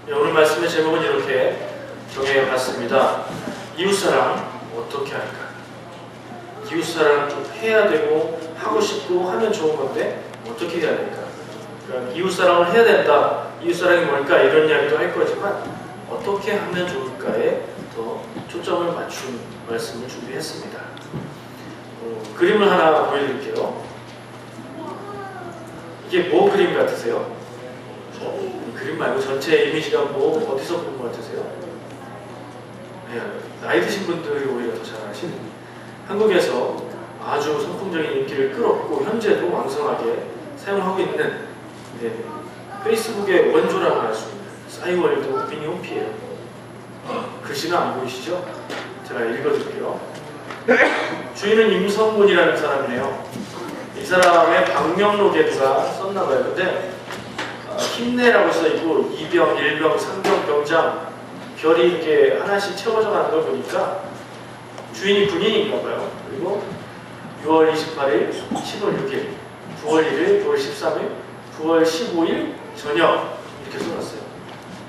오늘 말씀의 제목은 이렇게 정해봤습니다. 이웃사랑 어떻게 할까? 이웃사랑 좀 해야 되고 하고 싶고 하면 좋은 건데 어떻게 해야 될까? 그러니까 이웃사랑을 해야 된다. 이웃사랑이 뭘까? 이런 이야기도 할 거지만 어떻게 하면 좋을까에 더 초점을 맞춘 말씀을 준비했습니다. 그림을 하나 보여드릴게요. 이게 뭐 그림 같으세요? 그림 말고 전체 이미지가 뭐 어디서 본 것 같으세요? 네, 나이 드신 분들이 오히려 더 잘 아시는. 한국에서 아주 선풍적인 인기를 끌었고 현재도 왕성하게 사용하고 있는 페이스북의 원조라고 할 수 있는 싸이월드 미니홈피예요. 글씨는 안 보이시죠? 제가 읽어드릴게요. 주인은 임성문이라는 사람이네요. 이 사람의 방명록에 누가 썼나봐요. 근데 힘내라고 써있고 2병, 1병, 3병, 병장 별이 이렇게 하나씩 채워져 가는 걸 보니까 주인이 군인인가봐요. 그리고 6월 28일, 10월 6일, 9월 1일, 9월 13일, 9월 15일 저녁 이렇게 써놨어요.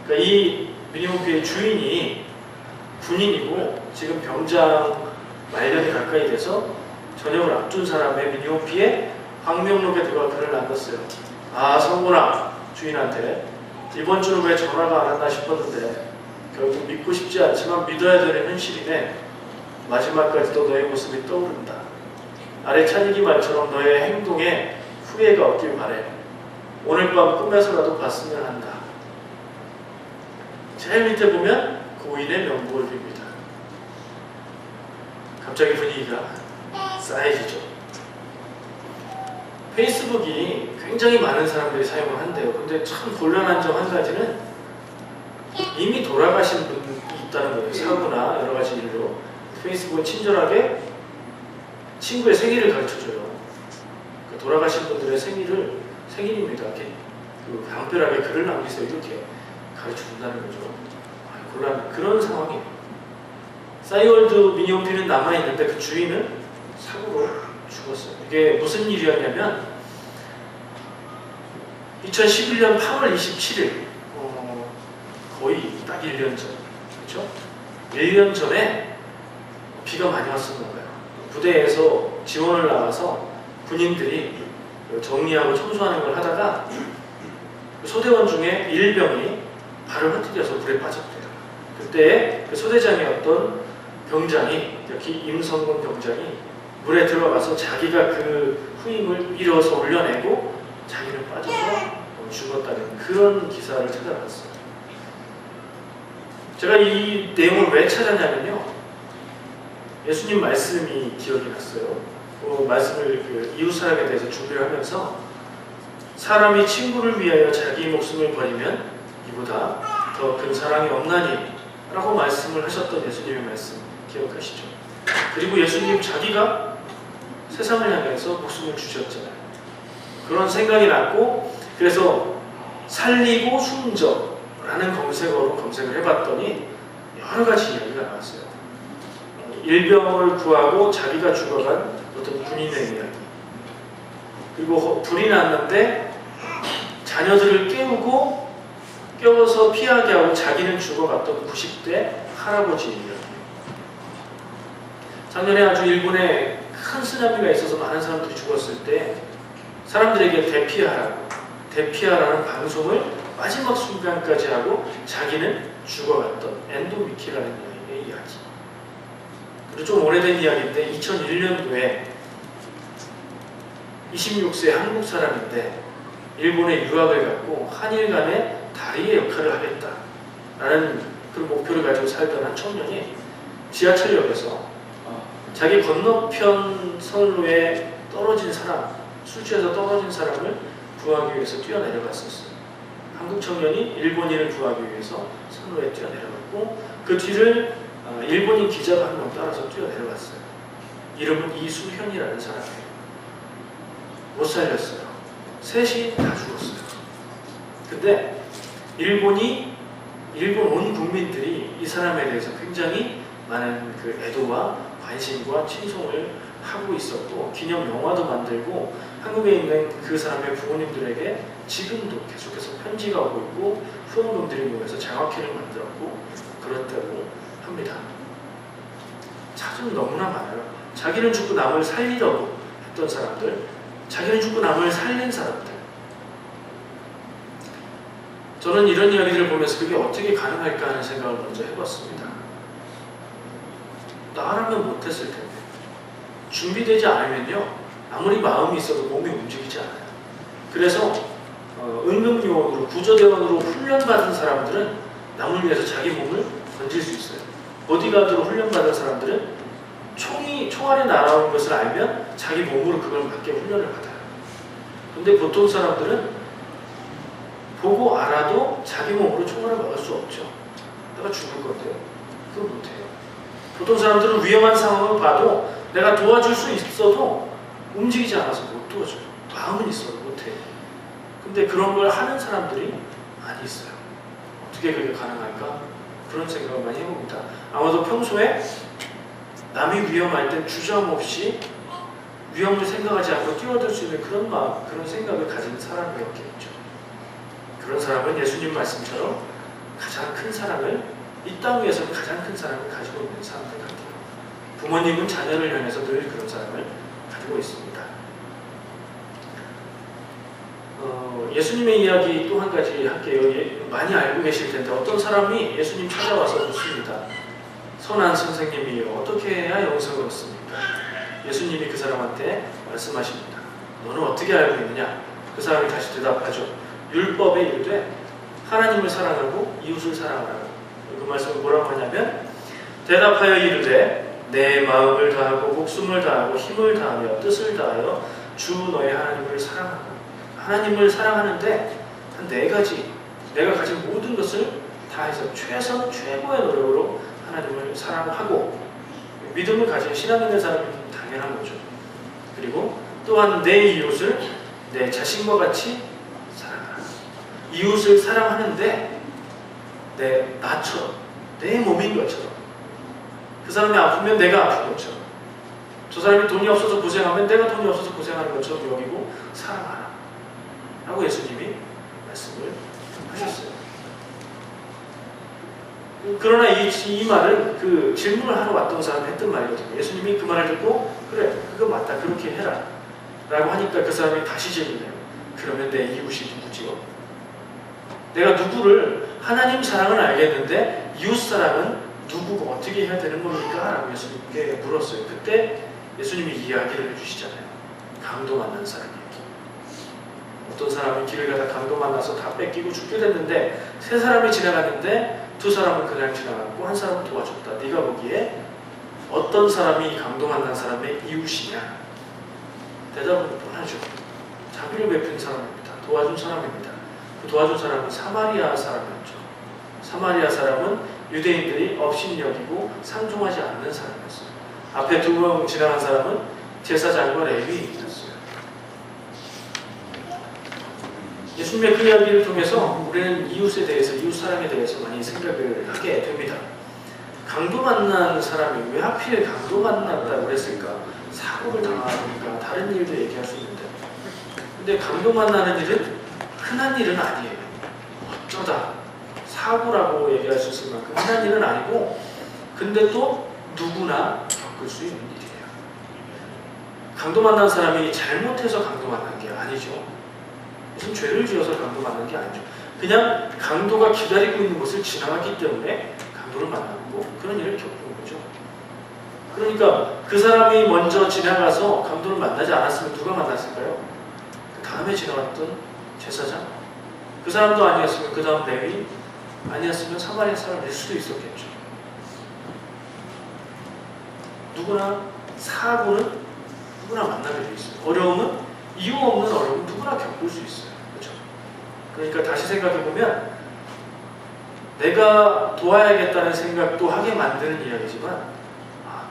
그러니까 이 미니홈피의 주인이 군인이고 지금 병장 말년이 가까이 돼서 저녁을 앞둔 사람의 미니홈피에 방명록에 누가 글을 남겼어요. 아, 성군아, 주인한테 이번 주는 왜 전화가 안 왔나 싶었는데 결국 믿고 싶지 않지만 믿어야 되는 현실이네. 마지막까지도 너의 모습이 떠오른다. 아래 찬이기 말처럼 너의 행동에 후회가 없길 바래. 오늘 밤 꿈에서라도 봤으면 한다. 제일 밑에 보면 고인의 명복을 빕니다. 갑자기 분위기가 싸해지죠. 페이스북이 굉장히 많은 사람들이 사용을 한대요. 근데 참 곤란한 점 한 가지는 이미 돌아가신 분이 있다는 거예요. 사고나 여러 가지 일로. 페이스북은 친절하게 친구의 생일을 가르쳐줘요. 그러니까 돌아가신 분들의 생일입니다. 이렇게 간편하게 글을 남기세요. 이렇게 가르쳐준다는 거죠. 곤란 그런 상황이에요. 싸이월드 미니홈피는 남아있는데 그 주인은 사고로 죽었어요. 이게 무슨 일이었냐면 2011년 8월 27일 거의 딱 1년 전, 그렇죠? 1년 전에 비가 많이 왔었나 봐요. 부대에서 지원을 나가서 군인들이 정리하고 청소하는 걸 하다가 소대원 중에 일병이 발을 헛디뎌서 물에 빠졌대요. 그때 그 소대장이었던 병장이, 임성군 병장이 물에 들어가서 자기가 그 후임을 밀어서 올려내고 자기는 빠져서 죽었다는 그런 기사를 찾아봤어요. 제가 이 내용을 왜 찾았냐면요, 예수님 말씀이 기억이 났어요. 말씀을 이웃사랑에 대해서 준비를 하면서 사람이 친구를 위하여 자기 목숨을 버리면 이보다 더 큰 사랑이 없나니 라고 말씀을 하셨던 예수님의 말씀 기억하시죠? 그리고 예수님 자기가 세상을 향해서 목숨을 주셨잖아요. 그런 생각이 났고, 그래서 살리고 숨져라는 검색어로 검색을 해봤더니 여러 가지 이야기가 나왔어요. 일병을 구하고 자기가 죽어간 어떤 군인의 이야기, 그리고 불이 났는데 자녀들을 깨워서 피하게 하고 자기는 죽어갔던 90대 할아버지의 이야기. 작년에 아주 일본에 큰 쓰나미가 있어서 많은 사람들이 죽었을 때 사람들에게 대피하라는 방송을 마지막 순간까지 하고 자기는 죽어갔던 엔도미키라는 여인의 이야기. 그리고 좀 오래된 이야기인데 2001년도에 26세 한국 사람인데 일본에 유학을 갔고 한일 간의 다리의 역할을 하겠다라는 그런 목표를 가지고 살던 한 청년이 지하철역에서 자기 건너편 선로에 떨어진 사람, 술 취해서 떨어진 사람을 구하기 위해서 뛰어내려갔었어요. 한국 청년이 일본인을 구하기 위해서 선로에 뛰어내려갔고 그 뒤를 일본인 기자가 한 명 따라서 뛰어내려갔어요. 이름은 이수현이라는 사람이에요. 못 살렸어요. 셋이 다 죽었어요. 근데 일본 온 국민들이 이 사람에 대해서 굉장히 많은 그 애도와 관심과 칭송을 하고 있었고 기념 영화도 만들고 한국에 있는 그 사람의 부모님들에게 지금도 계속해서 편지가 오고 있고 후원금들이 모여서 장학회를 만들었고 그렇다고 합니다. 사실은 너무나 많아요. 자기는 죽고 남을 살리려고 했던 사람들, 자기는 죽고 남을 살린 사람들. 저는 이런 이야기들을 보면서 그게 어떻게 가능할까 하는 생각을 먼저 해봤습니다. 나라면 못했을 텐데. 준비되지 않으면요, 아무리 마음이 있어도 몸이 움직이지 않아요. 그래서 응급요원으로, 구조대원으로 훈련받은 사람들은 남을 위해서 자기 몸을 던질 수 있어요. 보디가드로 훈련받은 사람들은 총알이 날아오는 것을 알면 자기 몸으로 그걸 맞게 훈련을 받아요. 근데 보통 사람들은 보고 알아도 자기 몸으로 총알을 막을 수 없죠. 내가 죽을 건데요. 그걸 못해요. 보통 사람들은 위험한 상황을 봐도 내가 도와줄 수 있어도 움직이지 않아서 못 도와줘요. 마음은 있어도 못해요. 근데 그런 걸 하는 사람들이 많이 있어요. 어떻게 그게 가능할까? 그런 생각을 많이 해봅니다. 아마도 평소에 남이 위험할 땐 주저함없이 위험을 생각하지 않고 뛰어들 수 있는 그런 마음, 그런 생각을 가진 사람이었겠죠. 그런 사람은 예수님 말씀처럼 가장 큰 사랑을, 이 땅 위에서는 가장 큰 사랑을 가지고 있는 사람들 같아요. 부모님은 자녀를 향해서 늘 그런 사랑을 가지고 있습니다. 예수님의 이야기 또 한 가지 할게요. 많이 알고 계실 텐데 어떤 사람이 예수님 찾아와서 묻습니다. 선한 선생님이요, 어떻게 해야 영생을 얻습니까? 예수님이 그 사람한테 말씀하십니다. 너는 어떻게 알고 있느냐? 그 사람이 다시 대답하죠. 율법에 이르되 하나님을 사랑하고 이웃을 사랑하라고. 그 말씀을 뭐라고 하냐면, 대답하여 이르되 내 마음을 다하고 목숨을 다하고 힘을 다하며 뜻을 다하여 주 너의 하나님을 사랑하고. 하나님을 사랑하는데 한 네 가지, 내가 가진 모든 것을 다해서 최선 최고의 노력으로 하나님을 사랑하고, 믿음을 가진 신앙 있는 사람이 당연한 거죠. 그리고 또한 내 이웃을 내 자신과 같이 사랑하라. 이웃을 사랑하는데 나처럼, 내 몸인 것처럼, 그 사람이 아프면 내가 아픈 것처럼, 저 사람이 돈이 없어서 고생하면 내가 돈이 없어서 고생하는 것처럼 여기고 사랑하라 라고 예수님이 말씀을 하셨어요. 그러나 이 말은 그 질문을 하러 왔던 사람이 했던 말이거든요. 예수님이 그 말을 듣고 그래, 그거 맞다, 그렇게 해라 라고 하니까 그 사람이 다시 질문해요. 그러면 내 이웃이 누구지요? 내가 누구를, 하나님 사랑은 알겠는데 이웃 사랑은 누구고 어떻게 해야 되는 겁니까? 라고 예수님께 물었어요. 그때 예수님이 이야기를 해주시잖아요. 강도 만난 사람 얘기. 어떤 사람이 길을 가다 강도 만나서 다 뺏기고 죽게 됐는데 세 사람이 지나갔는데 두 사람은 그냥 지나갔고 한 사람은 도와줬다. 네가 보기에 어떤 사람이 강도 만난 사람의 이웃이냐? 대답은 뻔하죠. 자비를 베푼 사람입니다. 도와준 사람입니다. 그 도와준 사람은 사마리아 사람이었죠. 사마리아 사람은 유대인들이 업신 여기고 상종하지 않는 사람이었어요. 앞에 두 명 지나간 사람은 제사장과 레위인이었어요. 예수님의 그 이야기를 통해서 우리는 이웃에 대해서, 이웃 사랑에 대해서 많이 생각을 하게 됩니다. 강도 만난 사람이 왜 하필 강도 만났다고 그랬을까? 사고를 당하니까 다른 일도 얘기할 수 있는데, 근데 강도 만나는 일은 흔한 일은 아니에요. 어쩌다 사고라고 얘기할 수 있을 만큼 흔한 일은 아니고, 근데 또 누구나 겪을 수 있는 일이에요. 강도 만난 사람이 잘못해서 강도 만난 게 아니죠. 무슨 죄를 지어서 강도 만난 게 아니죠. 그냥 강도가 기다리고 있는 곳을 지나갔기 때문에 강도를 만났고 그런 일을 겪은 거죠. 그러니까 그 사람이 먼저 지나가서 강도를 만나지 않았으면 누가 만났을까요? 그 다음에 지나갔던 제사장? 그 사람도 아니었으면 그 다음 레위? 아니었으면 사마리아 사람일 수도 있었겠죠. 누구나 사고는 누구나 만나게 돼 있어요. 어려움은, 이유 없는 어려움은 누구나 겪을 수 있어요. 그렇죠? 그러니까 다시 생각해보면 내가 도와야겠다는 생각도 하게 만드는 이야기지만,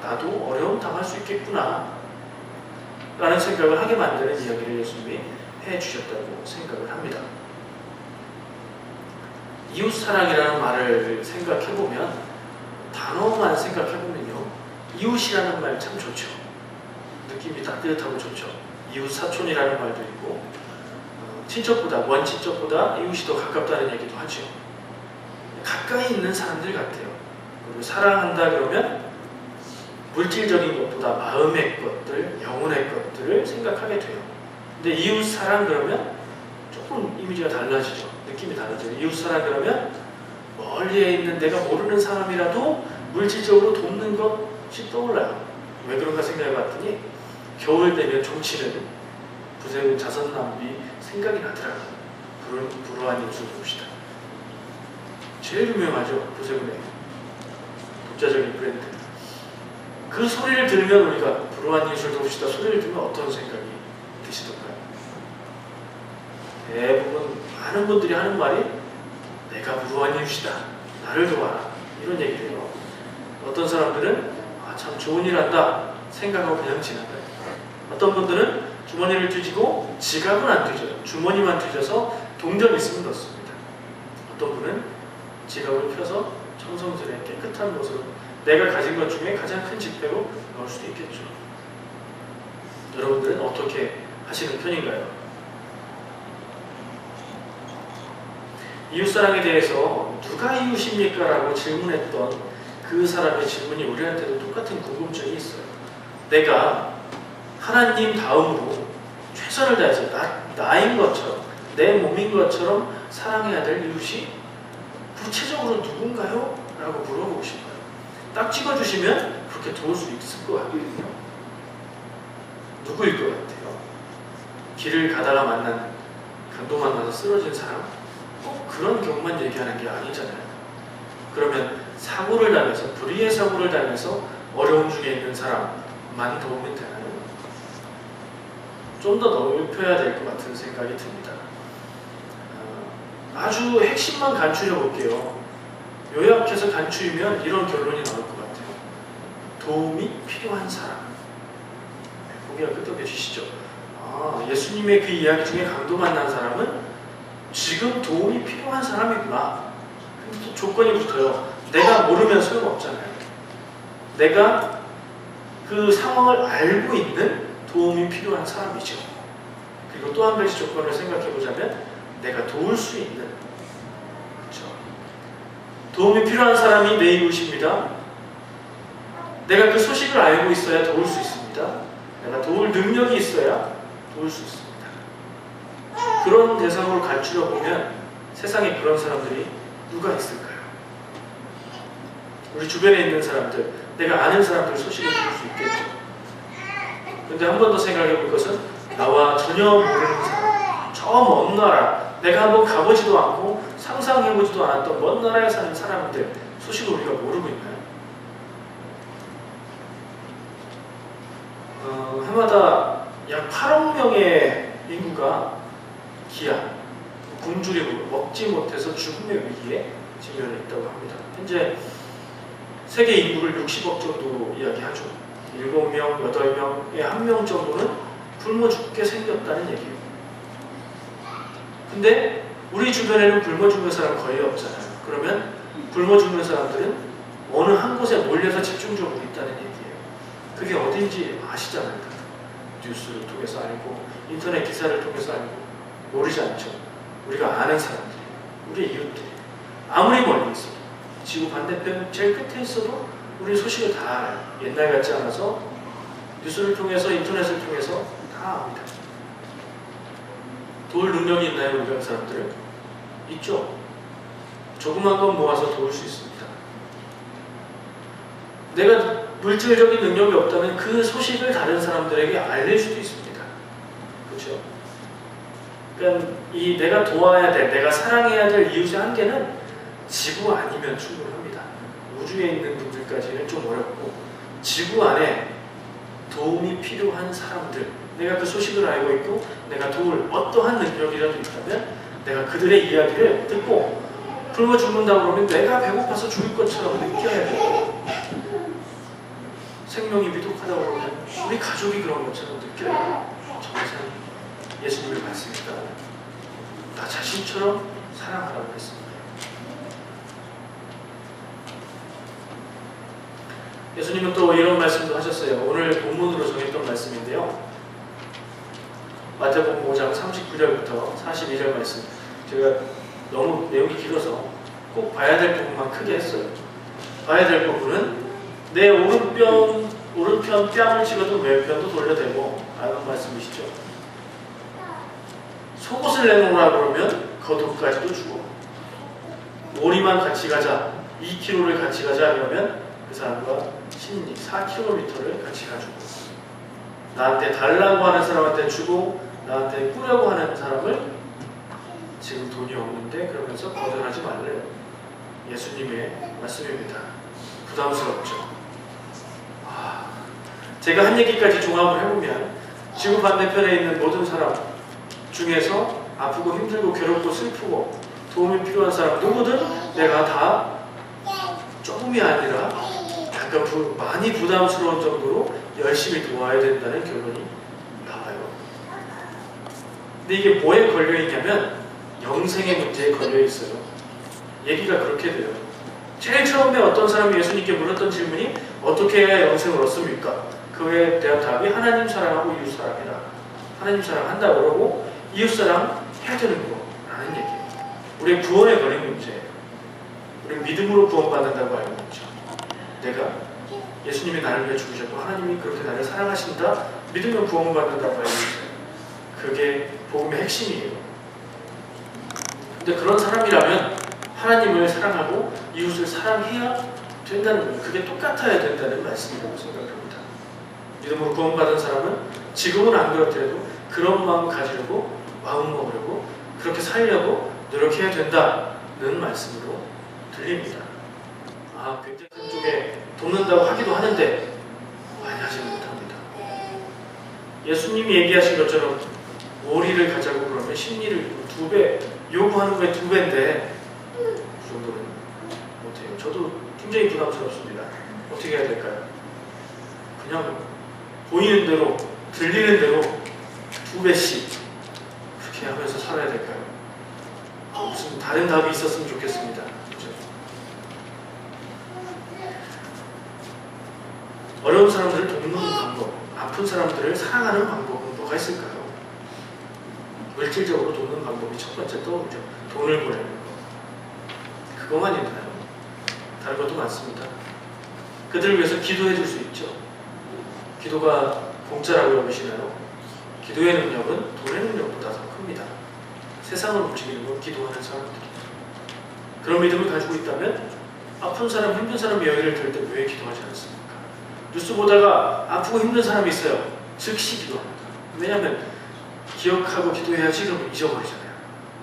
나도 어려움 당할 수 있겠구나 라는 생각을 하게 만드는 이야기를 예수님이 해주셨다고 생각을 합니다. 이웃사랑이라는 말을 생각해보면, 단어만 생각해보면요, 이웃이라는 말 참 좋죠. 느낌이 따뜻하고 좋죠. 이웃 사촌이라는 말도 있고, 친척보다, 먼 친척보다 이웃이 더 가깝다는 얘기도 하죠. 가까이 있는 사람들 같아요. 그리고 사랑한다 그러면 물질적인 것보다 마음의 것들, 영혼의 것들을 생각하게 돼요. 근데 이웃 사랑 그러면 조금 이미지가 달라지죠. 느낌이 달라져요. 이웃 사랑 그러면 멀리에 있는 내가 모르는 사람이라도 물질적으로 돕는 것이 떠올라요. 왜 그런가 생각해 봤더니 겨울 되면 종치는 부세군 자선 낭비 생각이 나더라고요. 불우한 이웃을 봅시다. 제일 유명하죠. 부세군의 독자적인 브랜드. 그 소리를 들으면 우리가 불우한 이웃을 돕시다 소리를 들으면 어떤 생각이 드시던가요? 대부분 많은 분들이 하는 말이 내가 불우한 이웃이다. 나를 도와라. 이런 얘기를 해요. 어떤 사람들은 참 좋은 일 한다 생각하고 그냥 지나가요. 어떤 분들은 주머니를 뒤지고 지갑은 안 뒤져요. 주머니만 뒤져서 동전 있으면 넣습니다. 어떤 분은 지갑을 펴서 정성스레 깨끗한 곳으로 내가 가진 것 중에 가장 큰 지폐로 넣을 수도 있겠죠. 여러분들은 어떻게 하시는 편인가요? 이웃사랑에 대해서 누가 이웃입니까? 라고 질문했던 그 사람의 질문이 우리한테도 똑같은 궁금증이 있어요. 내가 하나님 다음으로 최선을 다해서 나인 것처럼 내 몸인 것처럼 사랑해야 될 이웃이 구체적으로 누군가요? 라고 물어보고 싶어요. 딱 찍어주시면 그렇게 도울 수 있을 것 같거든요. 누구일 것 같아요? 길을 가다가 만난 강도 만나서 쓰러진 사람? 꼭 그런 경우만 얘기하는 게 아니잖아요. 그러면 사고를 당해서 불의의 사고를 당해서 어려움 중에 있는 사람만 도우면 되나요? 좀 더 넓혀야 될 것 같은 생각이 듭니다. 아주 핵심만 간추려 볼게요. 요약해서 간추리면 이런 결론이 나올 것 같아요. 도움이 필요한 사람. 고개가 끄덕여지시죠? 예수님의 그 이야기 중에 강도 만난 사람은 지금 도움이 필요한 사람이구나. 근데 또 조건이 붙어요. 내가 모르면 소용없잖아요. 내가 그 상황을 알고 있는 도움이 필요한 사람이죠. 그리고 또 한 가지 조건을 생각해 보자면 내가 도울 수 있는, 그렇죠? 도움이 필요한 사람이 내 이웃입니다. 내가 그 소식을 알고 있어야 도울 수 있습니다. 내가 도울 능력이 있어야 도울 수 있습니다. 그런 대상으로 간추려 보면 세상에 그런 사람들이 누가 있을까요? 우리 주변에 있는 사람들, 내가 아는 사람들 소식을 들을 수 있겠죠. 근데 한 번 더 생각해 볼 것은 나와 전혀 모르는 사람, 저 먼 나라, 내가 한번 가보지도 않고 상상해보지도 않았던 먼 나라에 사는 사람들 소식을 우리가 모르고 있나요? 해마다 약 8억 명의 인구가 기아, 굶주림으로 먹지 못해서 죽음의 위기에 직면해 있다고 합니다. 현재 세계 인구를 60억 정도로 이야기하죠. 7명, 8명에 1명 정도는 굶어 죽게 생겼다는 얘기예요. 근데 우리 주변에는 굶어 죽는 사람 거의 없잖아요. 그러면 굶어 죽는 사람들은 어느 한 곳에 몰려서 집중적으로 있다는 얘기예요. 그게 어딘지 아시잖아요. 뉴스를 통해서 알고 인터넷 기사를 통해서 알고 모르지 않죠. 우리가 아는 사람들, 우리 이웃들, 아무리 멀리 있어도 지구 반대편 제일 끝에 있어도 우리 소식을 다 알아요. 옛날 같지 않아서 뉴스를 통해서 인터넷을 통해서 다 압니다. 도울 능력이 있나요? 우리가 사람들은? 있죠. 조그만 건 모아서 도울 수 있습니다. 내가 물질적인 능력이 없다면 그 소식을 다른 사람들에게 알릴 수도 있습니다. 그렇죠? 그러니까 이 내가 도와야 될, 내가 사랑해야 될 이웃의 한계는 지구 아니면 충분합니다. 우주에 있는 분들까지는 좀 어렵고 지구 안에 도움이 필요한 사람들, 내가 그 소식을 알고 있고 내가 도울 어떠한 능력이라도 있다면 내가 그들의 이야기를 듣고 굶어 죽는다고 그러면 내가 배고파서 죽을 것처럼 느껴야 돼요. 생명이 위독하다고 그러면 우리 가족이 그런 것처럼 느껴야 돼요. 정말 예수님의 말씀입니다. 나 자신처럼 사랑하라고 했습니다. 예수님은 또 이런 말씀도 하셨어요. 오늘 본문으로 정했던 말씀인데요. 마태복음 5장 39절부터 42절 말씀. 제가 너무 내용이 길어서 꼭 봐야 될 부분만 크게 했어요. 봐야 될 부분은 내 오른편 뺨을 찍어도 왼편도 돌려대고 라는 말씀이시죠. 속옷을 내놓으라 그러면 겉옷까지도 주고, 오리만 같이 가자, 2km를 같이 가자 그러면 그 사람과 4km를 같이 가주고, 나한테 달라고 하는 사람한테 주고 나한테 꾸려고 하는 사람을 지금 돈이 없는데 그러면서 거절하지 말래요. 예수님의 말씀입니다. 부담스럽죠. 제가 한 얘기까지 종합을 해보면 지구 반대편에 있는 모든 사람 중에서 아프고 힘들고 괴롭고 슬프고 도움이 필요한 사람 누구든 내가 다 조금이 아니라 약간 많이 부담스러운 정도로 열심히 도와야 된다는 결론이 나와요. 근데 이게 뭐에 걸려있냐면 영생의 문제에 걸려있어요. 얘기가 그렇게 돼요. 제일 처음에 어떤 사람이 예수님께 물었던 질문이 어떻게 해야 영생을 얻습니까? 그에 대한 답이 하나님 사랑하고 이웃 사랑이라. 하나님 사랑한다 그러고 이웃 사랑 해야 되는 거라는 얘기예요. 우리의 구원에 걸린 문제예요. 우리 믿음으로 구원받는다고 알고 있죠. 내가 예수님이 나를 위해 죽으셨고 하나님이 그렇게 나를 사랑하신다 믿으면 구원받는다고 알고 있어요. 그게 복음의 핵심이에요. 근데 그런 사람이라면 하나님을 사랑하고 이웃을 사랑해야 된다는 거예요. 그게 똑같아야 된다는 말씀이라고 생각합니다. 믿음으로 구원받은 사람은 지금은 안 그렇더라도 그런 마음 가지려고 마음 먹으려고 그렇게 살려고 노력해야 된다는 말씀으로 들립니다. 굉장히 한쪽에 돕는다고 하기도 하는데 많이 하지는 못합니다. 예수님이 얘기하신 것처럼 오리를 가자고 그러면 심리를 2배 요구하는 거에 2배인데 그 정도는 못해요. 저도 굉장히 부담스럽습니다. 어떻게 해야 될까요? 그냥 보이는 대로 들리는 대로 2배씩 그렇게 하면서 살아야 될까요? 무슨 다른 답이 있었으면 좋겠습니다. 그렇죠? 어려운 사람들을 돕는 방법, 아픈 사람들을 사랑하는 방법은 뭐가 있을까요? 물질적으로 돕는 방법이 첫 번째 떠오르죠. 돈을 보내는 거. 그것만 있나요? 다른 것도 많습니다. 그들을 위해서 기도해 줄 수 있죠. 기도가 공짜라고 여기시나요? 기도의 능력은 돈의 능력보다 더 큽니다. 세상을 움직이는 건 기도하는 사람들이에요. 그런 믿음을 가지고 있다면 아픈 사람, 힘든 사람의 이야기를 들을 때 왜 기도하지 않습니까? 뉴스 보다가 아프고 힘든 사람이 있어요. 즉시 기도합니다. 왜냐하면 기억하고 기도해야지 그러면 잊어버리잖아요.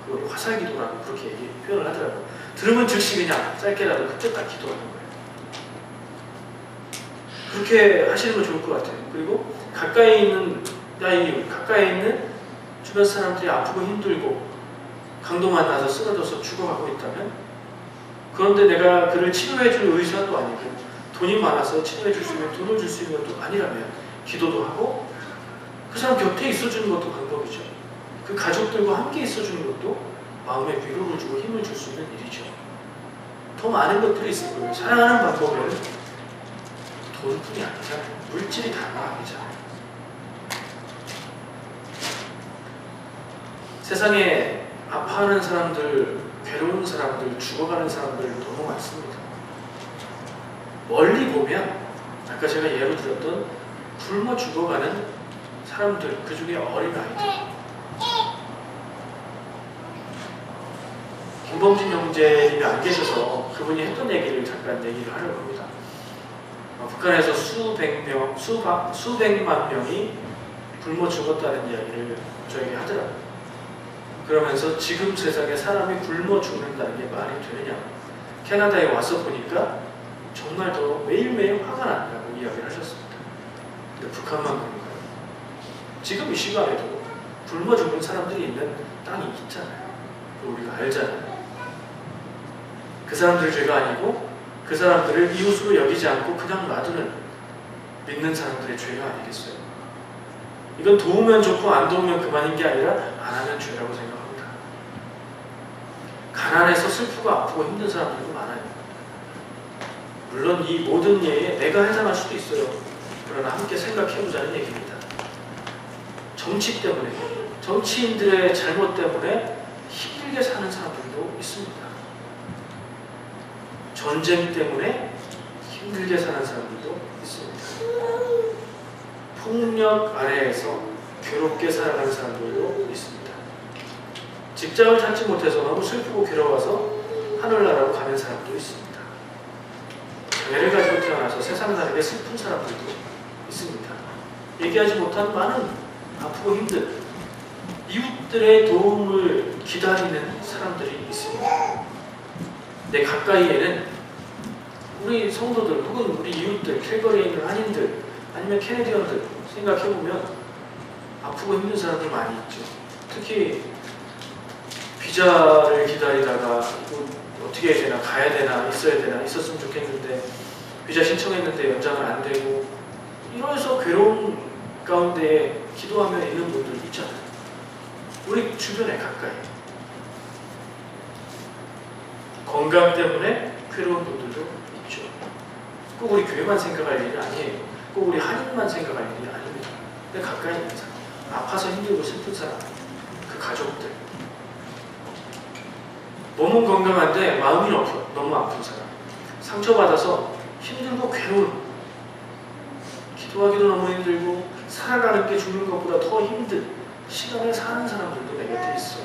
그걸 화살기도라고 그렇게 표현을 하더라고요. 들으면 즉시 그냥 짧게라도 그때 딱 기도하는 거예요. 그렇게 하시는 건 좋을 것 같아요. 그리고 가까이 있는 주변 사람들이 아프고 힘들고 강도 만나서 쓰러져서 죽어가고 있다면, 그런데 내가 그를 치료해줄 의사도 아니고 돈이 많아서 치료해줄 수 있는 돈을 줄 수 있는 것도 아니라면 기도도 하고 그 사람 곁에 있어주는 것도 방법이죠. 그 가족들과 함께 있어주는 것도 마음에 위로를 주고 힘을 줄 수 있는 일이죠. 더 많은 것들이 있을 거예요. 사랑하는 방법은 돈뿐이 아니잖아요. 물질이 다가 아니잖아요. 세상에 아파하는 사람들, 괴로운 사람들, 죽어가는 사람들 너무 많습니다. 멀리 보면 아까 제가 예로 들었던 굶어 죽어가는 사람들, 그 중에 어린아이들, 김범진 형제님이 안 계셔서 그분이 했던 얘기를 잠깐 얘기를 하려고 합니다. 북한에서 수백만 명이 굶어 죽었다는 이야기를 저에게 하더라고요. 그러면서 지금 세상에 사람이 굶어 죽는다는 게 말이 되느냐. 캐나다에 와서 보니까 정말 더 매일매일 화가 난다고 이야기를 하셨습니다. 근데 북한만 그런가요? 지금 이 시간에도 굶어 죽는 사람들이 있는 땅이 있잖아요. 우리가 알잖아요. 그 사람들 죄가 아니고 그 사람들을 이웃으로 여기지 않고 그냥 놔두는 믿는 사람들의 죄가 아니겠어요? 이건 도우면 좋고 안 도우면 그만인 게 아니라 안 하면 죄라고 생각합니다. 가난해서 슬프고 아프고 힘든 사람들도 많아요. 물론 이 모든 예에 내가 해당할 수도 있어요. 그러나 함께 생각해보자는 얘기입니다. 정치 때문에, 정치인들의 잘못 때문에 힘들게 사는 사람들도 있습니다. 전쟁 때문에 힘들게 사는 사람들도 있습니다. 폭력 아래에서 괴롭게 살아가는 사람들도 있습니다. 직장을 찾지 못해서 너무 슬프고 괴로워서 하늘나라로 가는 사람도 있습니다. 애를 가지고 태어나서 세상 다르게 슬픈 사람들도 있습니다. 얘기하지 못한 많은 아프고 힘든 이웃들의 도움을 기다리는 사람들이 있습니다. 내 가까이에는 우리 성도들 혹은 우리 이웃들, 캘거리에 있는 한인들 아니면 캐네디언들 생각해보면 아프고 힘든 사람들 많이 있죠. 특히 비자를 기다리다가 어떻게 해야 되나, 가야 되나, 있어야 되나, 있었으면 좋겠는데 비자 신청했는데 연장은 안 되고 이러면서 괴로운 가운데 기도하며 있는 분들 있잖아요. 우리 주변에 가까이. 건강 때문에 괴로운 분들도 있죠. 꼭 우리 교회만 생각할 일이 아니에요. 꼭 우리 한인만 생각할 일이 아닙니다. 내 가까이 있는 사람, 아파서 힘들고 슬픈 사람, 그 가족들. 몸은 건강한데 마음이 너무 아픈 사람, 상처받아서 힘들고 괴로운, 기도하기도 너무 힘들고 살아가는 게 죽는 것보다 더 힘든 시간을 사는 사람들도 내 곁에 있어요.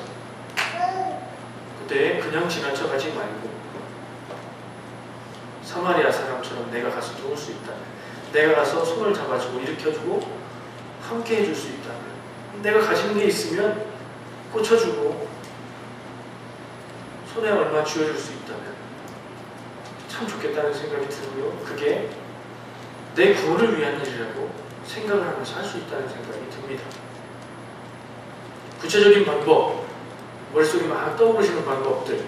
그때 그냥 지나쳐가지 말고 사마리아 사람처럼 내가 가서 도울 수 있다면, 내가 가서 손을 잡아주고 일으켜주고 함께 해줄 수 있다면, 내가 가진 게 있으면 꽂혀주고 손에 얼마 쥐어줄 수 있다면 참 좋겠다는 생각이 들고요. 그게 내 구원을 위한 일이라고 생각을 하면서 할 수 있다는 생각이 듭니다. 구체적인 방법, 머릿속에 막 떠오르시는 방법들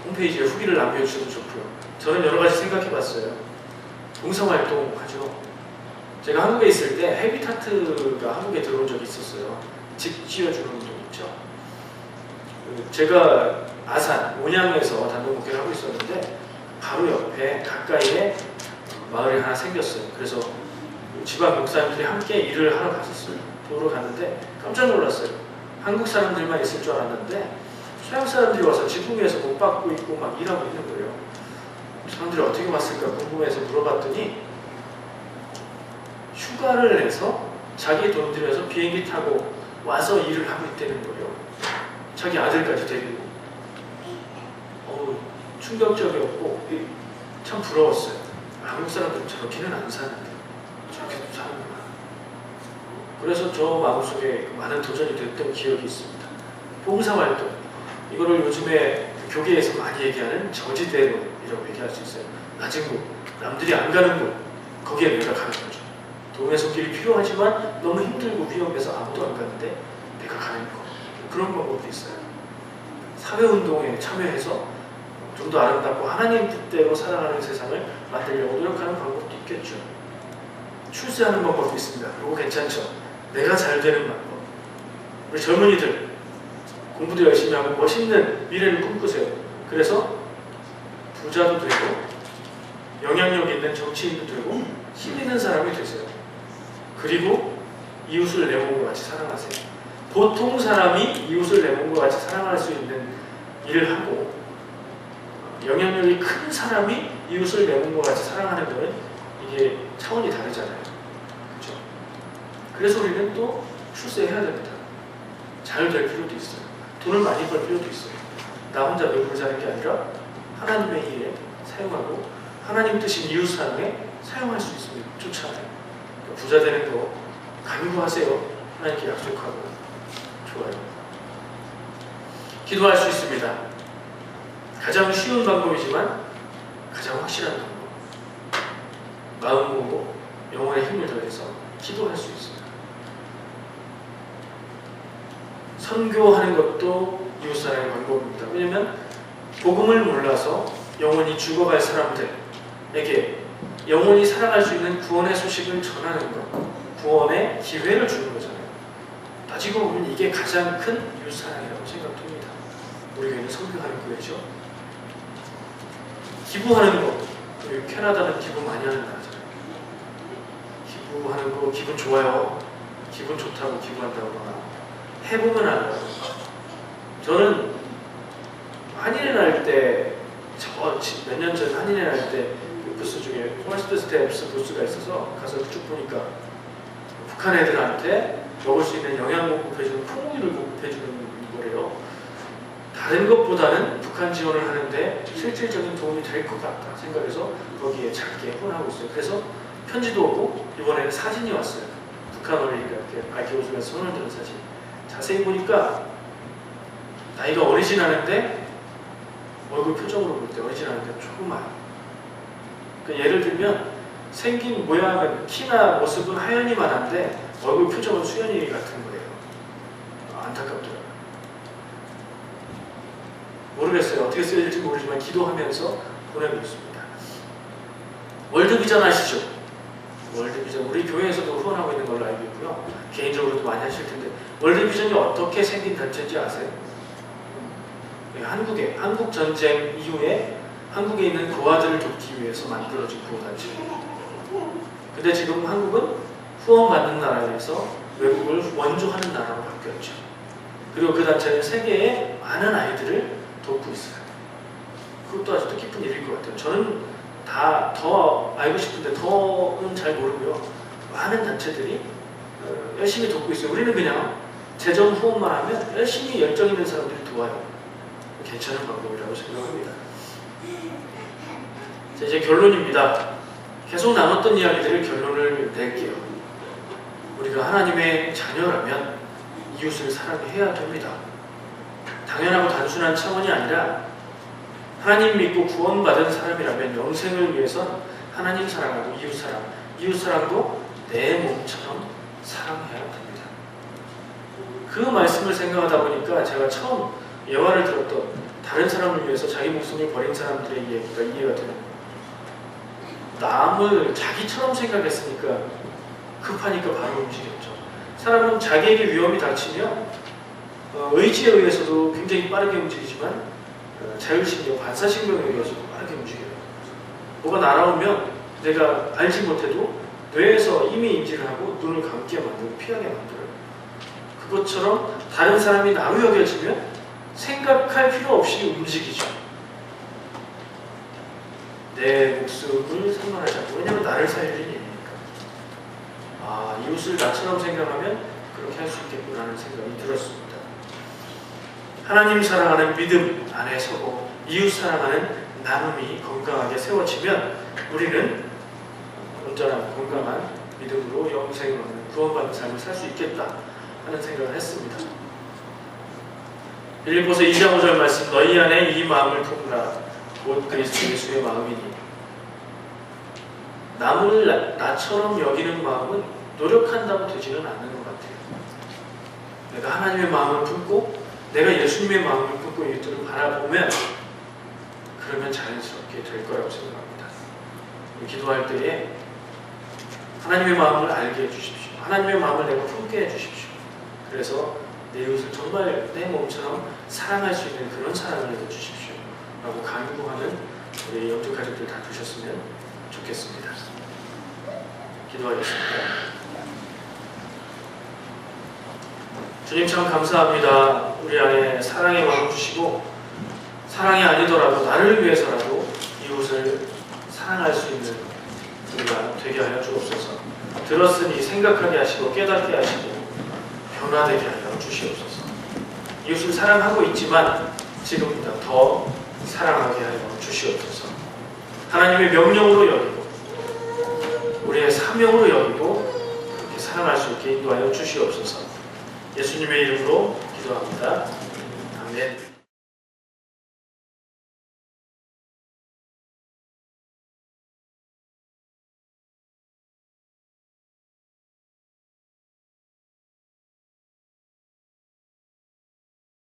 홈페이지에 후기를 남겨주셔도 좋고요. 저는 여러 가지 생각해봤어요. 봉사활동 하죠. 제가 한국에 있을 때 헤비타트가 한국에 들어온 적이 있었어요. 집 지어주는 운동 있죠. 제가 아산, 온양에서 단독 목회를 하고 있었는데 바로 옆에 가까이에 마을이 하나 생겼어요. 그래서 지방 목사님들이 함께 일을 하러 갔었어요. 보러 갔는데 깜짝 놀랐어요. 한국 사람들만 있을 줄 알았는데 서양 사람들이 와서 지붕 위에서 못 받고 있고 막 일하고 있는 거예요. 사람들이 어떻게 왔을까 궁금해서 물어봤더니 휴가를 내서 자기 돈 들여서 비행기 타고 와서 일을 하고 있다는 거예요. 자기 아들까지 데리고. 충격적이었고 참 부러웠어요. 한국 사람들은 저렇게는 안 사는데 저렇게도 사는구나. 그래서 저 마음속에 많은 도전이 됐던 기억이 있습니다. 봉사활동, 이거를 요즘에 교계에서 많이 얘기하는 저지대로이라고 얘기할 수 있어요. 낮은 곳, 남들이 안 가는 곳, 거기에 내가 가는 거죠. 도움의 손길이 필요하지만 너무 힘들고 위험해서 아무도 안 가는데 내가 가는 거. 그런 방법도 있어요. 사회운동에 참여해서 좀 더 아름답고 하나님 뜻대로 살아가는 세상을 만들려고 노력하는 방법도 있겠죠. 출세하는 방법도 있습니다. 이거 괜찮죠? 내가 잘 되는 방법. 우리 젊은이들 공부도 열심히 하고 멋있는 미래를 꿈꾸세요. 그래서 부자도 되고 영향력 있는 정치인도 되고 힘 있는 사람이 되세요. 그리고 이웃을 내 몸과 같이 사랑하세요. 보통 사람이 이웃을 내 몸과 같이 사랑할 수 있는 일을 하고 영향력이 큰 사람이 이웃을 내 몸과 같이 사랑하는 것은 이게 차원이 다르잖아요. 그렇죠? 그래서 우리는 또 출세해야 됩니다. 잘 될 필요도 있어요. 돈을 많이 벌 필요도 있어요. 나 혼자 노력을 사는 게 아니라 하나님의 일에 사용하고 하나님 뜻인 이웃 사랑에 사용할 수 있으면 좋잖아요. 그러니까 부자 되는 거 간구하세요. 하나님께 약속하고. 좋아요. 기도할 수 있습니다. 가장 쉬운 방법이지만 가장 확실한 방법. 마음 보고 영혼의 힘을 더해서 기도할 수 있습니다. 선교하는 것도 이웃사랑의 방법입니다. 왜냐하면 복음을 몰라서 영원히 죽어갈 사람들에게 영원히 살아갈 수 있는 구원의 소식을 전하는 것, 구원의 기회를 주는 거잖아요. 따지고 보면 이게 가장 큰 이웃사랑이라고 생각됩니다. 우리 교회는 선교하는 교회죠. 기부하는 거, 캐나다는 기부 많이 하는 나라잖아요. 기부하는 거 기분 좋아요. 기분 좋다고 기부한다고 해보면 알아요. 저는 한인을 할 때 더 몇 년 전 한인회 할 때 그 부스 중에 퍼스트 스텝스 부스가 있어서 가서 쭉 보니까 북한 애들한테 먹을 수 있는 영양 공급해주는 콩고기를 공급해주는 거래요. 다른 것보다는 북한 지원을 하는데 실질적인 도움이 될 것 같다 생각해서 거기에 작게 후원하고 있어요. 그래서 편지도 오고 이번에는 사진이 왔어요. 북한 어린이가 이렇게 밝게 웃으면서 손을 드는 사진. 자세히 보니까 나이가 어리지않은데 얼굴 표정으로 볼 때 어리지않은데 조그마해요. 그러니까 예를 들면 생긴 모양은 키나 모습은 하연이만 한데 얼굴 표정은 수연이 같은 거예요. 안타깝더라고요. 모르겠어요. 어떻게 써야 될지 모르지만 기도하면서 보내고 있습니다. 월드비전 아시죠? 월드비전 우리 교회에서도 후원하고 있는 걸로 알고 있고요. 개인적으로도 많이 하실 텐데 월드비전이 어떻게 생긴 단체인지 아세요? 한국 전쟁 이후에 한국에 있는 고아들을 돕기 위해서 만들어진 구호단체예요. 근데 지금 한국은 후원받는 나라에서 외국을 원조하는 나라로 바뀌었죠. 그리고 그 단체는 세계의 많은 아이들을 돕고 있어요. 그것도 아주 뜻깊은 일일 것 같아요. 저는 다 더 알고 싶은데 더는 잘 모르고요. 많은 단체들이 열심히 돕고 있어요. 우리는 그냥 재정 후원만 하면 열심히 열정 있는 사람들이 도와요. 괜찮은 방법이라고 생각합니다. 자, 이제 결론입니다. 계속 나눴던 이야기들을 결론을 낼게요. 우리가 하나님의 자녀라면 이웃을 사랑해야 됩니다. 당연하고 단순한 차원이 아니라 하나님 믿고 구원받은 사람이라면 영생을 위해선 하나님 사랑하고 이웃 사랑도 내 몸처럼 사랑해야 됩니다. 그 말씀을 생각하다 보니까 제가 처음 예화를 들었던 다른 사람을 위해서 자기 목숨을 버린 사람들의 이야기가 이해가 되는 거예요. 남을 자기처럼 생각했으니까 급하니까 바로 움직였죠. 사람은 자기에게 위험이 닥치면 의지에 의해서도 굉장히 빠르게 움직이지만 자율신경, 반사신경에 의해서 빠르게 움직여요. 뭐가 날아오면 내가 알지 못해도 뇌에서 이미 인지를 하고 눈을 감게 만들고 피하게 만들어요. 그것처럼 다른 사람이 나로 여겨지면 생각할 필요 없이 움직이죠. 내 목숨을 상관하지 않고. 왜냐하면 나를 살릴 일이니까. 이웃을 나처럼 생각하면 그렇게 할 수 있겠구나라는 생각이 들었습니다. 하나님 사랑하는 믿음 안에 서고 이웃 사랑하는 나눔이 건강하게 세워지면 우리는 온전한 건강한 믿음으로 영생을 얻는 구원받는 삶을 살 수 있겠다 하는 생각을 했습니다. 빌립보서 2장 5절 말씀, 너희 안에 이 마음을 품으라 곧 그리스도 예수의 마음이니. 남을 나처럼 여기는 마음은 노력한다고 되지는 않는 것 같아요. 내가 하나님의 마음을 품고 내가 예수님의 마음을 품고 이들을 바라보면 그러면 자연스럽게 될 거라고 생각합니다. 기도할 때에 하나님의 마음을 알게 해주십시오. 하나님의 마음을 내가 품게 해주십시오. 그래서 내 이웃을 정말 내 몸처럼 사랑할 수 있는 그런 사랑을 해주십시오 라고 간구하는 우리 영적 가족들 다 두셨으면 좋겠습니다. 기도하겠습니다. 주님 참 감사합니다. 우리 안에 사랑의 마음 주시고 사랑이 아니더라도 나를 위해서라도 이웃을 사랑할 수 있는 우리가 되게 하여 주옵소서. 들었으니 생각하게 하시고 깨닫게 하시고 변화되게 하여 주시옵소서. 이웃을 사랑하고 있지만 지금보다 더 사랑하게 하여 주시옵소서. 하나님의 명령으로 여기고 우리의 사명으로 여기고 그렇게 사랑할 수 있게 인도하여 주시옵소서. 예수님의 이름으로 기도합니다. 아멘.